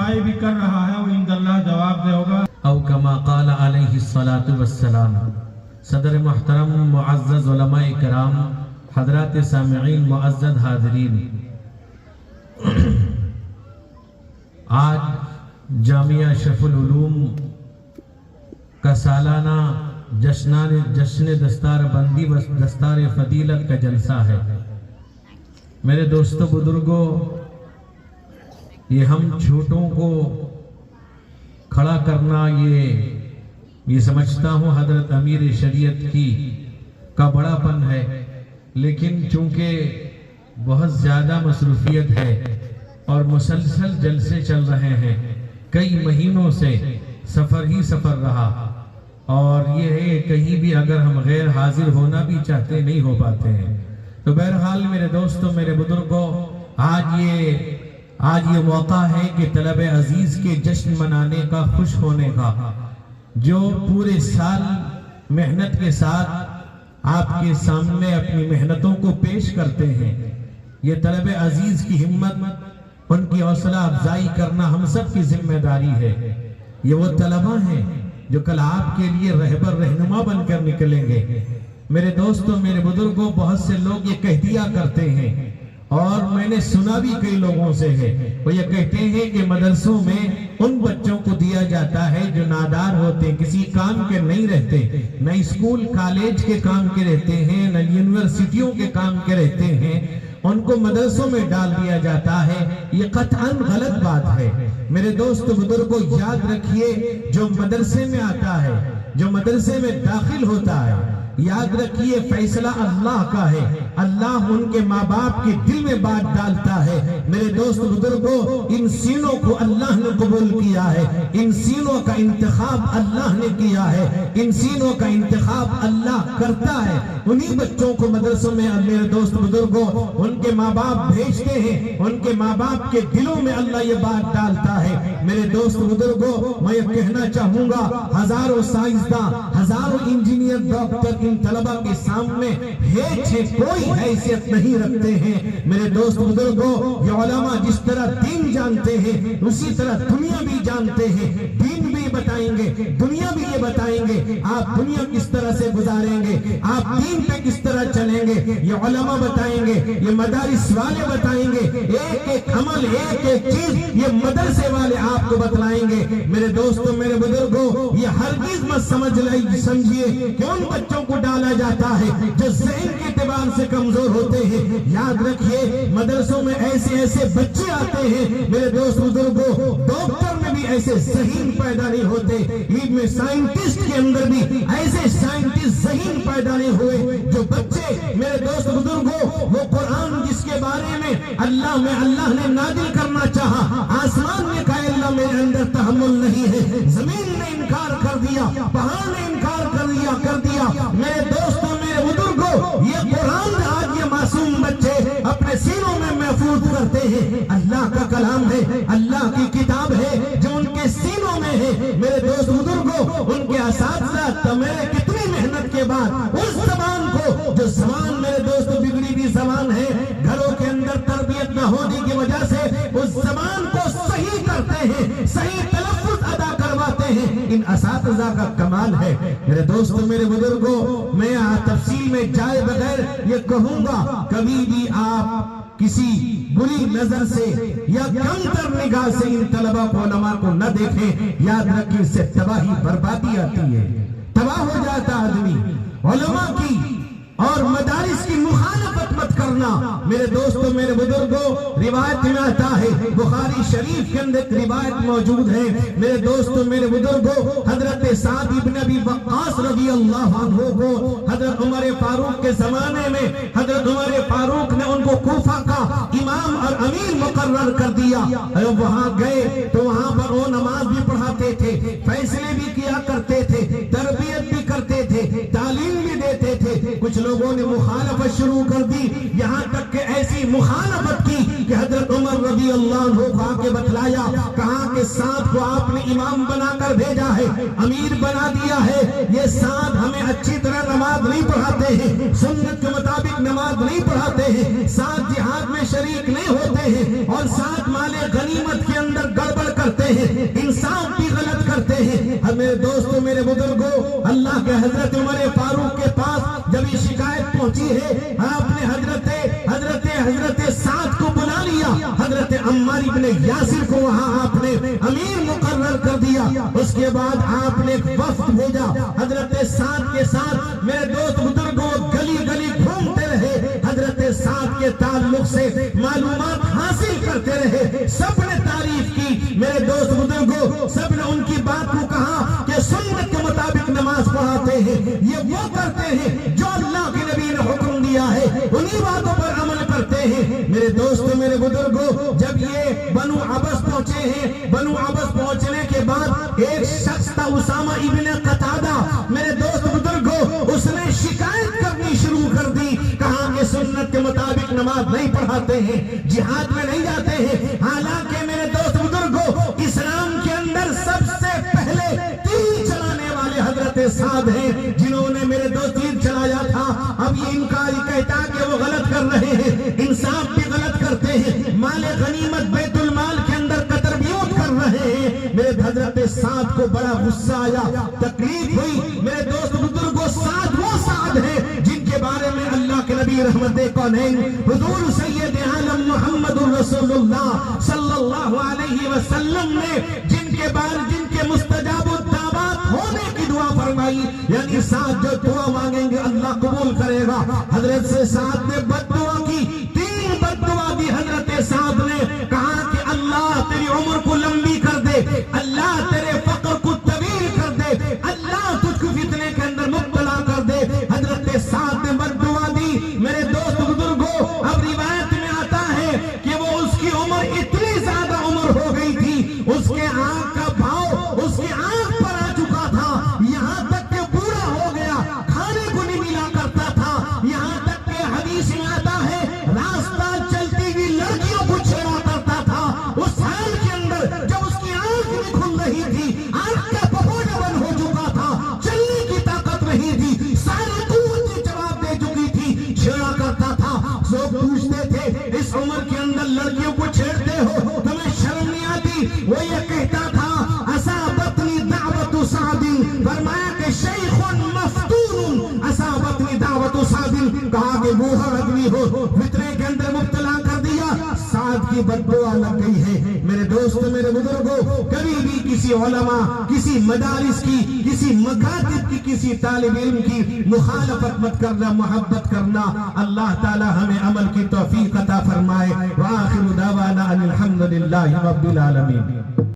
Try भी कर रहा है, वो इंशाअल्लाह जवाब देगा। औ कमा क़ाल अलैहिस्सलातु वस्सलाम। सदर मुहतरम मुअज़्ज़ज़ उलमाए किराम, हज़रात सामिईन, मुअज़्ज़ज़ हाज़रीन, आज जामिया अशरफुल उलूम का सालाना जश्न दस्तार बंदी व दस्तार फजीलत का जलसा है। मेरे दोस्तों बुजुर्गों, ये हम छोटों को खड़ा करना, ये समझता हूँ हजरत अमीर शरीयत का बड़ापन है, लेकिन चूंकि बहुत ज़्यादा मसरूफियत है और मुसलसल जलसे चल रहे हैं, कई महीनों से सफ़र ही सफ़र रहा, और ये है कहीं भी अगर हम गैर हाजिर होना भी चाहते नहीं हो पाते हैं। तो बहरहाल मेरे दोस्तों, मेरे बुजुर्गों, आज ये मौका है कि तलब अजीज के जश्न मनाने का, खुश होने का, जो पूरे साल मेहनत के साथ आपके सामने अपनी मेहनतों को पेश करते हैं। ये तलब अजीज की हिम्मत, उनकी हौसला अफजाई करना हम सब की जिम्मेदारी है। ये वो तलबा हैं जो कल आपके लिए रहबर रहनुमा बनकर निकलेंगे। मेरे दोस्तों, मेरे बुजुर्गों, बहुत से लोग ये कह दिया करते हैं, और मैंने सुना भी कई लोगों से है, वो ये कहते हैं कि मदरसों में उन बच्चों को दिया जाता है जो नादार होते हैं, किसी काम के नहीं रहते, न स्कूल कॉलेज के काम के रहते हैं, न यूनिवर्सिटियों के काम के रहते हैं, उनको मदरसों में डाल दिया जाता है। ये कतअन गलत बात है। मेरे दोस्तों बुजुर्गों, याद रखिए, जो मदरसे में आता है, जो मदरसे में दाखिल होता है, याद रखिए फैसला अल्लाह का है। अल्लाह उनके माँ बाप के दिल में बात डालता है। मेरे दोस्त बुजुर्गों, इन सीनों को अल्लाह ने कबूल किया है, इन सीनों का इंतखाब अल्लाह ने किया है, इन सीनों का इंतखाब अल्लाह करता है। उन्हीं बच्चों को मदरसों में मेरे दोस्त बुजुर्गों उनके माँ बाप भेजते हैं, उनके माँ बाप के दिलों में अल्लाह ये बात डालता है। मेरे दोस्त बुजुर्गों, मैं ये कहना चाहूंगा, हजारों साइंसदान, हजारों इंजीनियर, डॉक्टर इन तलबा के सामने कोई हैसियत नहीं रखते हैं। मेरे दोस्त बुजुर्गों, ये उलमा जिस तरह दीन जानते हैं, उसी तरह दुनिया भी जानते हैं। दीन भी बताएंगे, दुनिया भी ये बताएंगे, आप दुनिया किस तरह से गुजारेंगे, आप दीन पे किस तरह चलेंगे, ये उलमा बताएंगे, ये मदारिस वाले बताएंगे। एक एक अमल, एक एक चीज ये मदरसे वाले आपको बतलाएंगे। मेरे दोस्तों, मेरे बुजुर्गों, ये हरगिज मत समझिए कि उन बच्चों को डाला जाता है जो ज़हन के एतबार से कमजोर होते हैं। याद रखिए, मदरसों में ऐसे ऐसे बच्चे आते हैं, मेरे दोस्त बुजुर्गों, डॉक्टर में भी ऐसे ज़हीन पैदा नहीं होते, इनमें साइंटिस्ट के अंदर भी ऐसे साइंटिस्ट ज़हीन पैदा नहीं हुए जो बच्चे, मेरे दोस्त बुजुर्गों, वो कुरान जिसके बारे में अल्लाह ने नाजिल करना चाहा, आसमान ने कहा अल्लाह मेरे अंदर तहम्मुल नहीं है, जमीन ने इनकार कर दिया, पहाड़ ने इनकार कर दिया। मेरे दोस्तों, मेरे बुजुर्गों, ये कुरान आज ये मासूम बच्चे अपने सीनों में महफूज करते हैं। अल्लाह का कलाम है, अल्लाह की किताब है जो उनके सीनों में है। मेरे दोस्त बुजुर्गों, उनके असातिज़ा मेरे कितनी मेहनत के बाद उस ज़बान को, जो ज़बान मेरे दोस्तों बिगड़ी हुई ज़बान है, घरों के अंदर तरबियत न होने की वजह से उस ज़बान को सही करते हैं, सही तलफ़्फ़ुज़ अदा करवाते हैं। इन असातिज़ा का कमाल है। मेरे दोस्तों, मेरे बुजुर्गों, मैं तफसील में जाए बगैर ये कहूंगा, कभी भी आप किसी बुरी नजर से या कमतर निगाह से इन तलबा को, उलमा को न देखें। याद रखिए, इससे तबाही बर्बादी आती है, तबाह हो जाता आदमी। उलमा की और मदारिस की मुखालफत मत करना। मेरे दोस्तों, मेरे बुजुर्गों, रिवायत में आता है, बुखारी शरीफ के अंदर रिवायत मौजूद है। मेरे दोस्तों, मेरे बुजुर्गों, हजरत साद इब्न अबी वक्कास रज़ी अल्लाह अन्हु को हजरत उमर फारूक के जमाने में हजरत उमर फारूक ने उनको कूफा का इमाम और अमीर मुकर्रर कर दिया। वहां गए तो वहां पर वो नमाज भी पढ़ाते थे, फैसले भी किया करते थे, तरबियत भी करते थे, तालीम भी देते थे। कुछ लोगों ने मुखालफत शुरू कर दी, यहाँ तक कि ऐसी मुखालफत की कि हजरत उमर रज़ी अल्लाह अन्हु को आके बतलाया, कहा कि साद को आपने इमाम बनाकर भेजा है, अमीर बना दिया है, ये साद हमें अच्छी तरह नमाज नहीं पढ़ाते हैं, सुन्नत के मुताबिक नमाज नहीं पढ़ाते हैं, साद जिहाद में शरीक नहीं होते हैं, और साद माले गनीमत के अंदर गड़बड़ कर کرتے ہیں، انسان بھی غلط کرتے ہیں۔ میرے دوستوں، میرے بزرگوں، اللہ کے حضرت عمر فاروق کے پاس جب یہ شکایت پہنچی ہے، آپ نے حضرت سعد کو بلا لیا، حضرت عمار ابن یاسر کو وہاں آپ نے امیر مقرر کر دیا۔ اس کے بعد آپ نے ایک وفد بھیجا حضرت سعد کے ساتھ۔ میرے دوست بزرگوں، گلی گلی گھومتے رہے، حضرت سعد کے تعلق سے معلومات حاصل کرتے رہے، سب نے تعریف کی۔ میرے دوست بزرگوں، سب نے ان کی بات کو کہا کہ سنت کے مطابق نماز پڑھاتے ہیں، یہ وہ کرتے ہیں جو اللہ کے نبی نے حکم دیا ہے، انہی باتوں پر عمل کرتے ہیں۔ میرے دوستوں، میرے بزرگوں، جب یہ بنو عبس پہنچے ہیں، بنو عبس پہنچنے کے بعد ایک شخص تھا اسامہ ابن قتادہ، میرے دوست بزرگوں، اس نے شکایت کرنی شروع کر دی، کہا کہ سنت کے مطابق نماز نہیں پڑھاتے ہیں، جہاد میں نہیں جاتے ہیں۔ حالانکہ میرے دوست بزرگوں، اسلام کے اندر سب سے پہلے تیر چلانے والے حضرت سعد ہیں، جنہوں نے میرے دوست تیر چلایا تھا۔ اب یہ انکار کہتا کہ وہ غلط کر رہے ہیں، انصاف بھی غلط کرتے ہیں، مال غنیمت بیت المال کے اندر قطر بیوت کر رہے ہیں۔ میرے حضرت سعد کو بڑا غصہ آیا، تکلیف ہوئی۔ میرے دوست بزرگوں، سعد وہ سعد ہیں جن کے بارے میں اللہ کے نبی رحمت کونین حضور سید عالم محمد رسول اللہ صلی اللہ علیہ وسلم نے جن کے مستجاب الدعوات ہونے کی دعا فرمائی، یعنی سعد جو دعا مانگیں گے اللہ قبول کرے گا۔ حضرت سے سعد نے بد دعا کی، 3 بد دعا دی حضرت سعد نے، کہا کہ اللہ تیری عمر کو لمبی کر دے، اللہ تیرے فقر کو طویل کر دے، اللہ تجھ کو فتنے کے اندر مبتلا کر دے۔ حضرت سعد نے بد دعا دی۔ میرے دوست بزرگوں، اب روایت میں آتا ہے کہ وہ اس کی عمر اتنی زیادہ عمر ہو گئی تھی، اس کے آنکھ کا بھاؤ اس کی آنکھ پر آ چکا تھا، یہاں تک کہ بوڑھا ہو گیا، کھانے کو نہیں ملا کرتا تھا، یہاں تک کہ حدیث میں آتا ہے راستہ چلتی ہوئی لڑکیوں کو چھیڑا کرتا تھا۔ اس حال کے اندر جب اس کی آنکھ نہیں کھل رہی تھی، آنکھ کا پپوڑا بند ہو چکا تھا، چلنے کی طاقت نہیں تھی، ساری قوتیں جواب دے چکی تھی، چھیڑا کرتا تھا۔ لوگ پوچھتے تھے اس عمر کے اندر لڑکیوں کو چھیڑتے ہو، تمہیں شرم نہیں آتی؟ وہ یہ کہتا تھا اصابتنی دعوت سعد، فرمایا کہ شیخ مفتون اصابتنی دعوت سعد، کہا کہ بوڑھا آدمی ہو، فتنے کے اندر مبتلا کر دیا، سعد کی بد دعا لگ گئی ہے۔ میرے دوست، میرے بزرگوں، کبھی بھی کسی علماء، کسی مدارس کی، کسی مکاتب کی، کسی طالب علم کی مخالفت مت کرنا، محبت کرنا۔ اللہ تعالی ہمیں عمل کی توفیق عطا فرمائے۔ وآخر دعوانا ان الحمد للہ رب العالمین۔